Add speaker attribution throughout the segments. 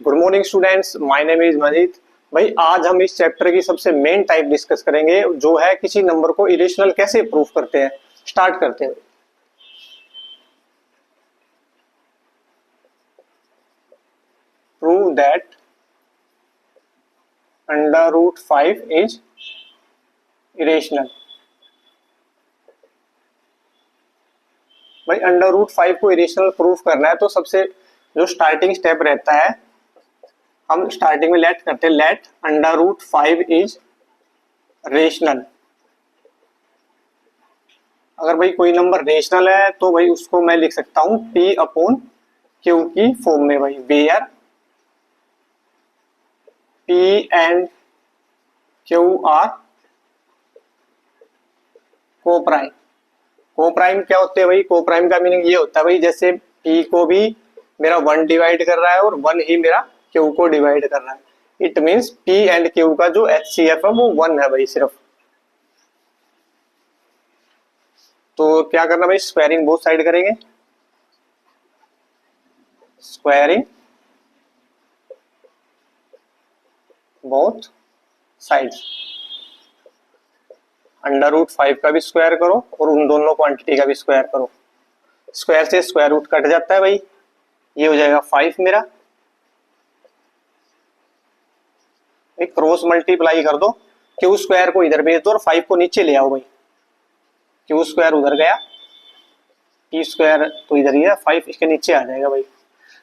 Speaker 1: Good morning students, my name is Majid. भाई आज हम इस चैप्टर की सबसे मेन टाइप डिस्कस करेंगे जो है किसी नंबर को इरेशनल कैसे प्रूव करते हैं। स्टार्ट करते हैं। Prove that under root 5 is irrational. भाई अंडर रूट 5 को इरेशनल प्रूव करना है तो सबसे जो स्टार्टिंग स्टेप रहता है, हम स्टार्टिंग में लेट करते हैं let under root 5 is rational. अगर भाई कोई नंबर रेशनल है तो भाई उसको मैं लिख सकता हूं P अपॉन Q की फॉर्म में। भाई where P and Q are coprime. Coprime क्या होते हैं भाई? कोप्राइम का मीनिंग ये होता है भाई जैसे P को भी मेरा 1 डिवाइड कर रहा है और 1 ही मेरा Q को डिवाइड कर रहा है। It means P and Q का जो HCF है वो 1 है भाई सिर्फ। तो क्या करना भाई? स्क्वायरिंग बोथ साइड करेंगे। Squaring both sides. Under root 5 का भी स्क्वायर करो और उन दोनों क्वांटिटी का भी स्क्वायर करो। स्क्वायर से स्क्वायर रूट कट जाता है भाई, ये हो जाएगा 5 मेरा। एक क्रॉस मल्टीप्लाई कर दो, क्यू स्क्वायर को इधर भेज दो और 5 को नीचे ले आओ भाई। क्यू स्क्वायर उधर गया, टी स्क्वायर तो इधर ही है, 5 इसके नीचे आ जाएगा भाई।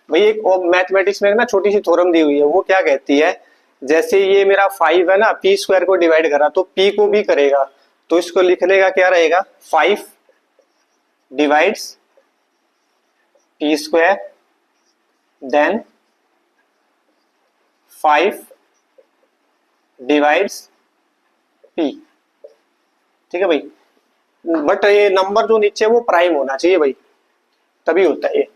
Speaker 1: भाई एक और मैथमेटिक्स में ना छोटी सी थ्योरम दी हुई है, वो क्या कहती है, जैसे ये मेरा 5 है ना, पी स्क्वायर को डिवाइड करा तो पी को भी करेगा, तो इसको लिखने का क्या रहेगा? 5 divides P square then 5 divides P. ठीक है भाई, बट ये नंबर जो नीचे वो प्राइम होना चाहिए भाई, तभी होता है ये।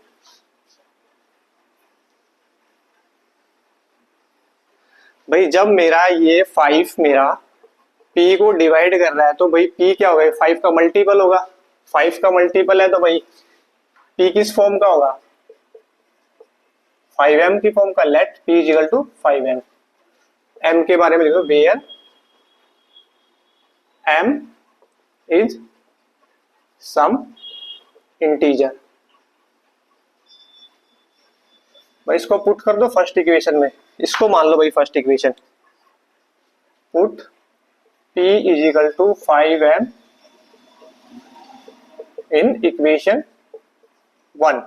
Speaker 1: भाई जब मेरा ये 5 मेरा p को डिवाइड कर रहा है तो भाई p क्या होगा? 5 का मल्टीपल होगा। 5 का मल्टीपल है तो भाई p किस फॉर्म का होगा? 5m की फॉर्म का। Let p is equal to 5m। m के बारे में लिखो where m is some integer. भाई इसको पुट कर दो फर्स्ट इक्वेशन में, इसको मान लो भाई first equation. Put p is equal to 5m in equation 1।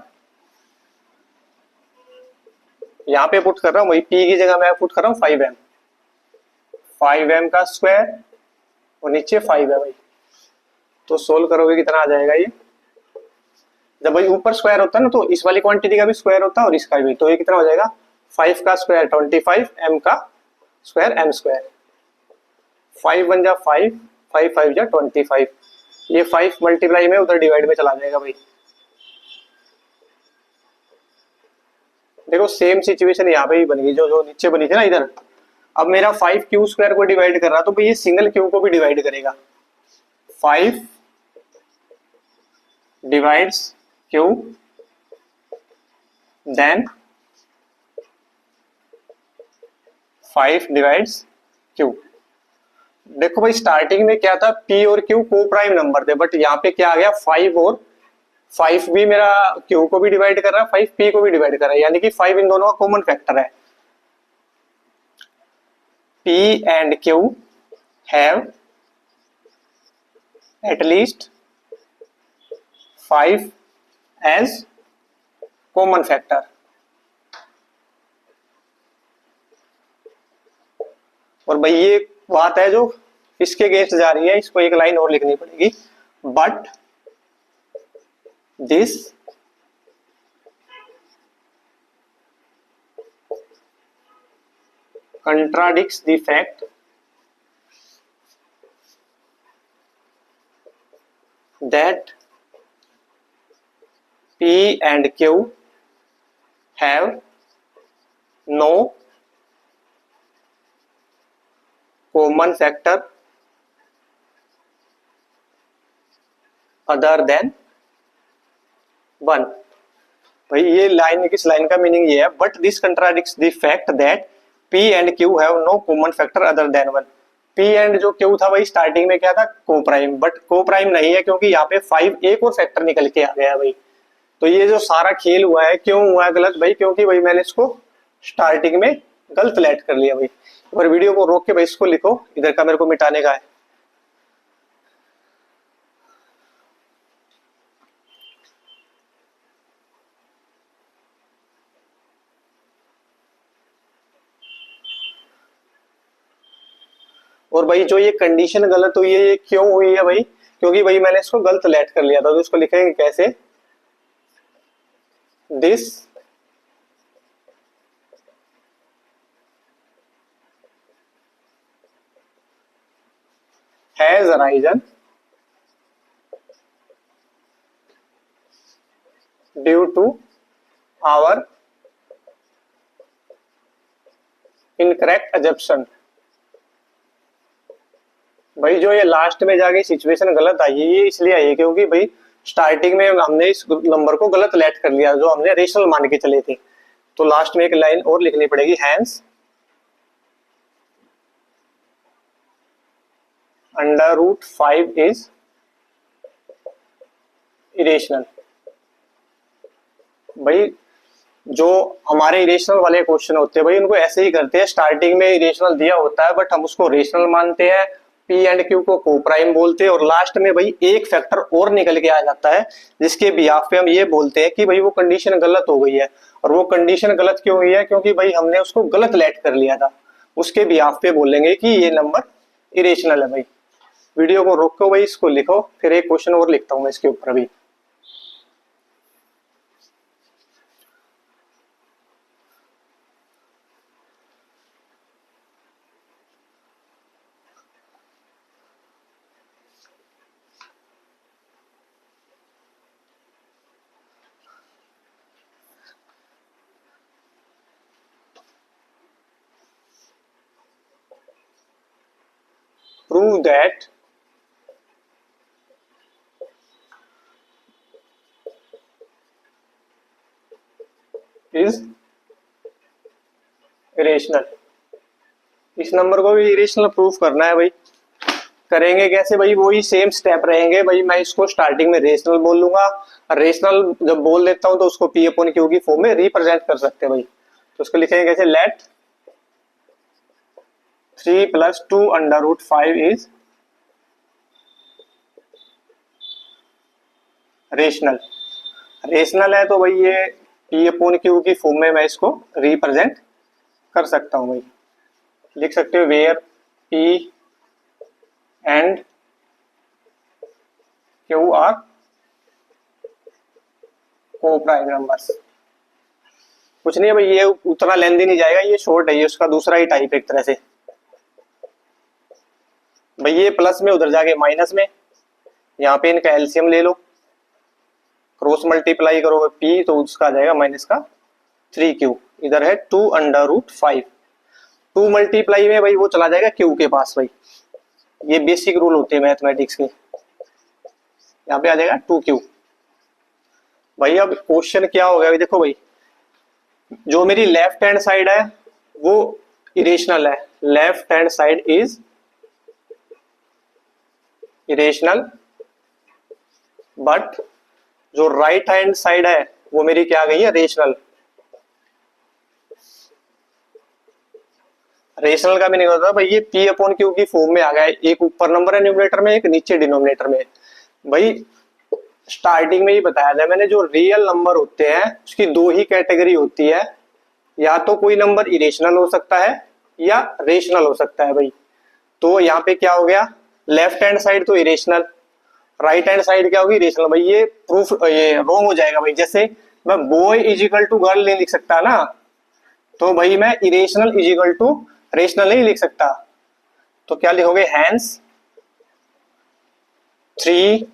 Speaker 1: यहां पे पुट कर रहा हूं भाई, p की जगह मैं पुट कर रहा हूं 5m। 5m का स्क्वायर और नीचे 5 है भाई, तो सोल्व करोगे कितना आ जाएगा ये? जब भाई ऊपर स्क्वायर होता है ना तो इस वाली क्वांटिटी का भी स्क्वायर होता है और इसका भी, तो ये कितना हो जाएगा? 5 का स्क्वायर 25, m का स्क्वायर m स्क्वायर। 5 1 जा 5, 5 5 जा 25। ये 5 मल्टीप्लाई में उधर डिवाइड में चला जाएगा भाई। देखो सेम सिचुएशन यहाँ पे ही बनेगी जो जो नीचे बनी थी ना इधर। अब मेरा 5 क्यू स्क्वायर को डिवाइड कर रहा तो भाई ये सिंगल क्यू को भी डिवाइड करेगा। 5 divides Q then 5 divides Q. देखो भाई स्टार्टिंग में क्या था, p और q को प्राइम नंबर थे, बट यहाँ पे क्या आ गया? 5 और 5 भी मेरा q को भी डिवाइड कर रहा है, 5 p को भी डिवाइड कर रहा है, यानी कि 5 इन दोनों का कॉमन फैक्टर है। p and q have at least 5 as common factor. और भाई ये बात है जो इसके अगेंस्ट जा रही है, इसको एक लाइन और लिखनी पड़ेगी। But this contradicts the fact that P and Q have no common factor other than 1। भाई ये लाइन, किस लाइन का मीनिंग ये है, but this contradicts the fact that P and Q have no common factor other than 1। P and जो Q था भाई starting में क्या था, को प्राइम, बट को प्राइम नहीं है क्योंकि यहाँ पे 5 एक और फैक्टर निकल के आ गया है भाई। तो ये जो सारा खेल हुआ है क्यों हुआ है गलत भाई, क्योंकि भाई मैंने इसको स्टार्टिंग में गलत लेट कर लिया भाई। और वीडियो को रोक के भाई इसको लिखो, इधर का मेरे को मिटाने का है। और भाई जो ये कंडीशन गलत हुई है ये क्यों हुई है भाई, क्योंकि भाई मैंने इसको गलत लेट कर लिया था। तो इसको लिखेंगे कैसे, this has arisen due to our incorrect assumption. भाई जो ये लास्ट में जाके सिचुएशन गलत आई है ये इसलिए आई है क्योंकि भाई स्टार्टिंग में हमने इस नंबर को गलत लेट कर लिया जो हमने रेशनल मान के चले थे। तो लास्ट में एक लाइन और लिखनी पड़ेगी, हैंस √5 इज इरेशनल। भाई जो हमारे इरेशनल वाले क्वेश्चन होते हैं भाई उनको ऐसे ही करते हैं, स्टार्टिंग में इरेशनल दिया होता है बट हम उसको रेशनल मानते हैं, P एंड Q को को प्राइम बोलते हैं, और लास्ट में भाई एक फैक्टर और निकल के आ जाता है जिसके बिहाफ पे हम ये बोलते हैं कि भाई वो कंडीशन गलत हो गई है। और वो कंडीशन गलत क्यों हुई है, क्योंकि भाई हमने उसको गलत लेट कर लिया था, उसके बिहाफ पे बोलेंगे कि ये नंबर इरेशनल है भाई। वीडियो को रोको भाई, इसको लिखो, फिर एक क्वेश्चन और लिखता हूं मैं इसके ऊपर अभी। Prove that is irrational। इस नंबर को भी इरेशनल प्रूफ करना है भाई। करेंगे कैसे भाई, वही सेम स्टेप रहेंगे भाई। मैं इसको स्टार्टिंग में रेशनल बोल लूंगा, रेशनल जब बोल देता हूं तो उसको P अपॉन Q की फॉर्म में रिप्रेजेंट कर सकते हैं भाई। तो उसको लिखेंगे कैसे, लेट 3 + 2 √5 इज रेशनल। रेशनल है तो भाई ये P अपॉन Q की फॉर्म में मैं इसको रिप्रेजेंट कर सकता हूं भाई। लिख सकते हो where P and Q are coprime numbers. कुछ नहीं है भाई, ये उतना लेंदी नहीं जाएगा, ये शॉर्ट है, ये उसका दूसरा ही टाइप एक तरह से। भाई ये प्लस में उधर जाके माइनस में, यहाँ पे इनका एलसीएम ले लो, क्रॉस मल्टीप्लाई करोगे P तो उसका आ जाएगा माइनस का 3Q, इधर है 2 √5। 2 मल्टीप्लाई में भाई वो चला जाएगा Q के पास भाई। ये बेसिक रूल होते हैं मैथमेटिक्स के। यहाँ पे आ जाएगा 2Q। भाई अब क्वेश्चन क्या हो गया भाई, देखो भाई जो मेरी लेफ्ट हैंड साइड है वो इरेशनल है, left hand side is irrational, but जो राइट हैंड साइड है वो मेरी क्या गई है, रेशनल। रेशनल का भी नहीं होता भाई, ये P अपॉन Q की फॉर्म में आ गया है, एक ऊपर नंबर है न्यूमरेटर में, एक नीचे डिनोमिनेटर में। भाई स्टार्टिंग में ही बताया था मैंने, जो रियल नंबर होते हैं उसकी दो ही कैटेगरी होती है, या तो कोई नंबर इरेशनल हो सकता है या रेशनल हो सकता है भाई। तो यहाँ पे क्या हो गया, लेफ्ट हैंड साइड तो इरेशनल, राइट हैंड साइड क्या होगी, रेशनल। भाई ये प्रूफ ये रॉन्ग हो जाएगा भाई। जैसे मैं boy is equal to girl नहीं लिख सकता ना, तो भाई मैं irrational is equal to rational नहीं लिख सकता। तो क्या लिखोगे, हैंस 3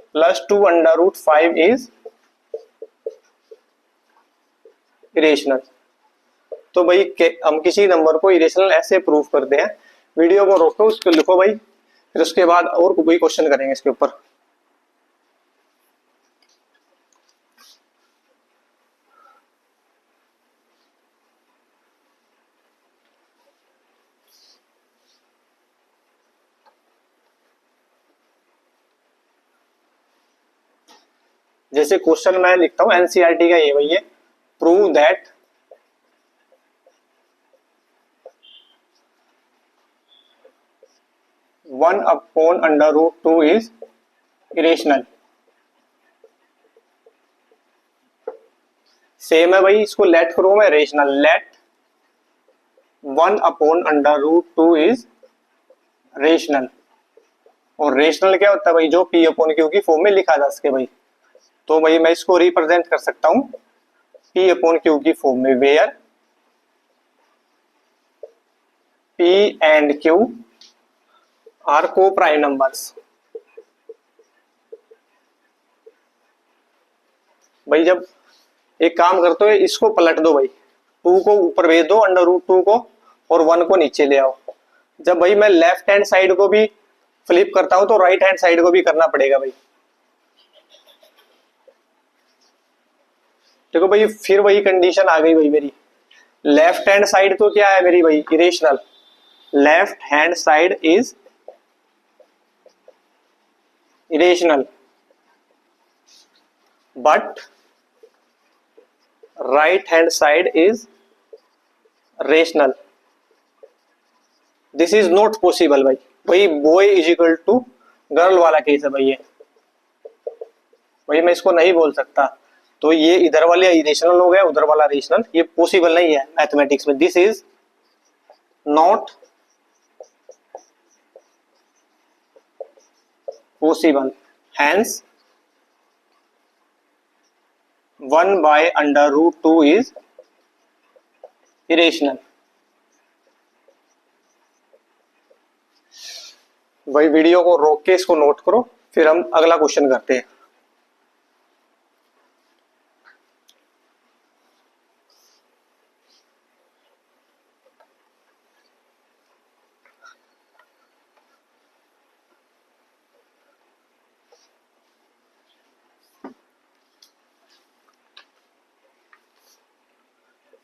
Speaker 1: + 2 √5 इज इरेशनल। तो भाई हम किसी नंबर को इरेशनल ऐसे प्रूफ करते हैं। वीडियो को रोको, उसको लिखो भाई, फिर उसके बाद और कोई क्वेश्चन करेंगे इसके ऊपर। जैसे क्वेश्चन मैं लिखता हूं एनसीईआरटी का ये भाई है, prove that one upon under root two is irrational. Same है भाई, इसको लेट करो मैं rational, let one upon under root two is rational. और रेशनल क्या होता है भाई, जो पी अपॉन क्यू की फॉर्म में लिखा जा सके भाई। तो भाई मैं इसको रिप्रेजेंट कर सकता हूं पी अपॉन क्यू की फॉर्म में, where P and Q are coprime numbers. भाई जब एक काम करते हो, इसको पलट दो भाई, टू को ऊपर भेज दो अंडर रूट टू को, और वन को नीचे ले आओ। जब भाई मैं लेफ्ट हैंड साइड को भी फ्लिप करता हूं तो राइट हैंड साइड को भी करना पड़ेगा भाई। देखो भाई फिर वही कंडीशन आ गई भाई मेरी, लेफ्ट हैंड साइड तो क्या है मेरी भाई, irrational. Left hand side is irrational but right hand side is rational. This is not possible भाई। भाई boy is equal to girl वाला केस है भाई ये, भाई मैं इसको नहीं बोल सकता। तो ये इधर वाले इरेशनल हो गया, उधर वाला रेशनल, ये पॉसिबल नहीं है मैथमेटिक्स में। This is not possible, hence one by under root two is irrational. भाई वीडियो को रोक के इसको नोट करो, फिर हम अगला क्वेश्चन करते हैं।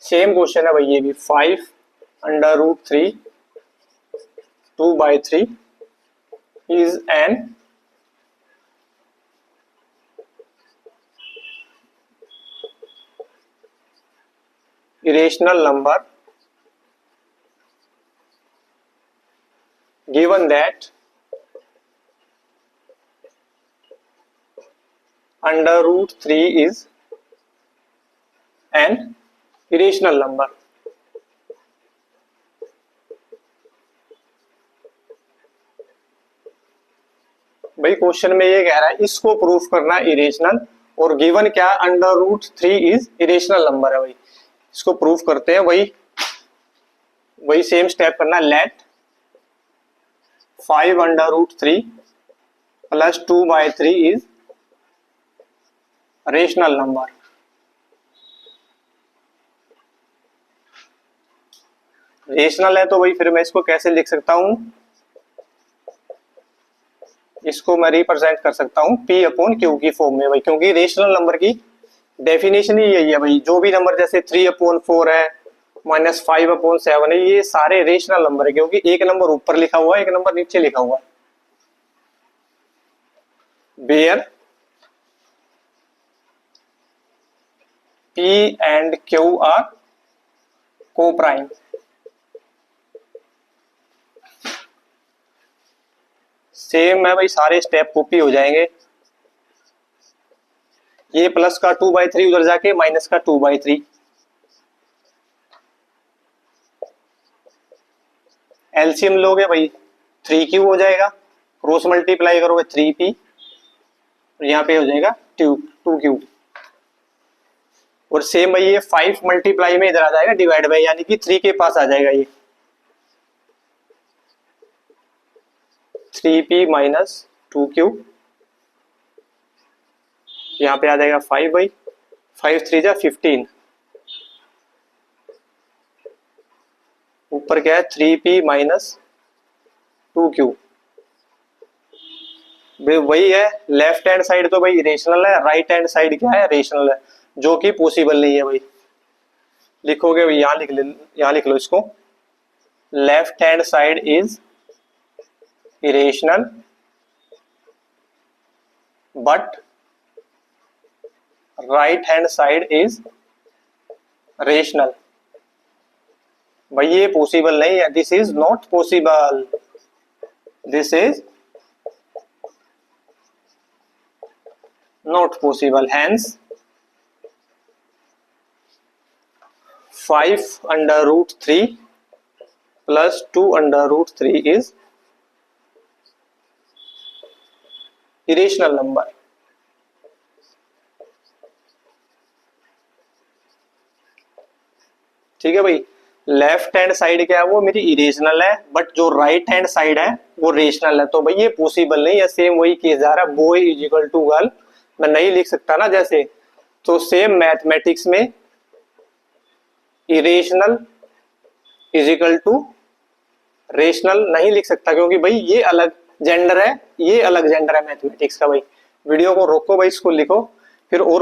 Speaker 1: सेम क्वेश्चन है भाई ये भी, 5 under root 3 2/3 is an irrational number given that under root 3 is an irrational number। भाई क्वेश्चन में ये कह रहा है इसको प्रूफ करना इरेशनल, और गिवन क्या, under root 3 is irrational number है भाई। इसको प्रूफ करते हैं, वही सेम स्टेप करना, let 5 under root 3 plus 2/3 is rational number. Rational है तो भाई फिर मैं इसको कैसे लिख सकता हूं, इसको मैं रिप्रेजेंट कर सकता हूं पी अपॉन क्यू की फॉर्म में भाई, क्योंकि रेशनल नंबर की डेफिनेशन ही यही है भाई। जो भी नंबर जैसे 3/4 है, -5/7 है, ये सारे रेशनल नंबर है, क्योंकि एक नंबर ऊपर लिखा हुआ है, एक नंबर नीचे लिखा हुआ है। Where P and Q are coprime. Same है भाई, सारे स्टेप कॉपी हो जाएंगे। ये प्लस का 2/3 उधर जाके माइनस का 2/3, एलसीएम लोगे भाई 3Q हो जाएगा, क्रॉस मल्टीप्लाई करोगे 3P, यहाँ पे हो जाएगा 2Q। और सेम भाई ये 5 मल्टीप्लाई में इधर आ जाएगा डिवाइड बाय, यानी कि 3 के पास आ जाएगा ये 3P माइनस 2Q, यहाँ पे आ जाएगा 5 भाई, 5 3 जा 15, ऊपर क्या है 3P माइनस 2Q। वही है, लेफ्ट हैंड साइड तो भाई रेशनल है, राइट हैंड साइड क्या है, रेशनल है, जो कि पॉसिबल नहीं है भाई। लिखोगे भाई, यहाँ लिख लो इसको, left hand side is irrational but right hand side is rational. भाई ये पॉसिबल नहीं है, this is not possible, this is not possible. Hence 5/√3 plus 2/√3 is irrational number. ठीक है भाई, लेफ्ट हैंड साइड क्या है, वो मेरी इरेशनल है, बट जो राइट हैंड साइड है वो रेशनल है। तो भाई ये पॉसिबल नहीं है। सेम वही केस जा रहा है, boy is equal to girl, मैं नहीं लिख सकता ना जैसे। तो सेम मैथमेटिक्स में irrational is equal to rational नहीं लिख सकता, क्योंकि भाई ये अलग जेंडर है, ये अलग जेंडर है मैथमेटिक्स का। भाई वीडियो को रोको भाई, इसको लिखो, फिर और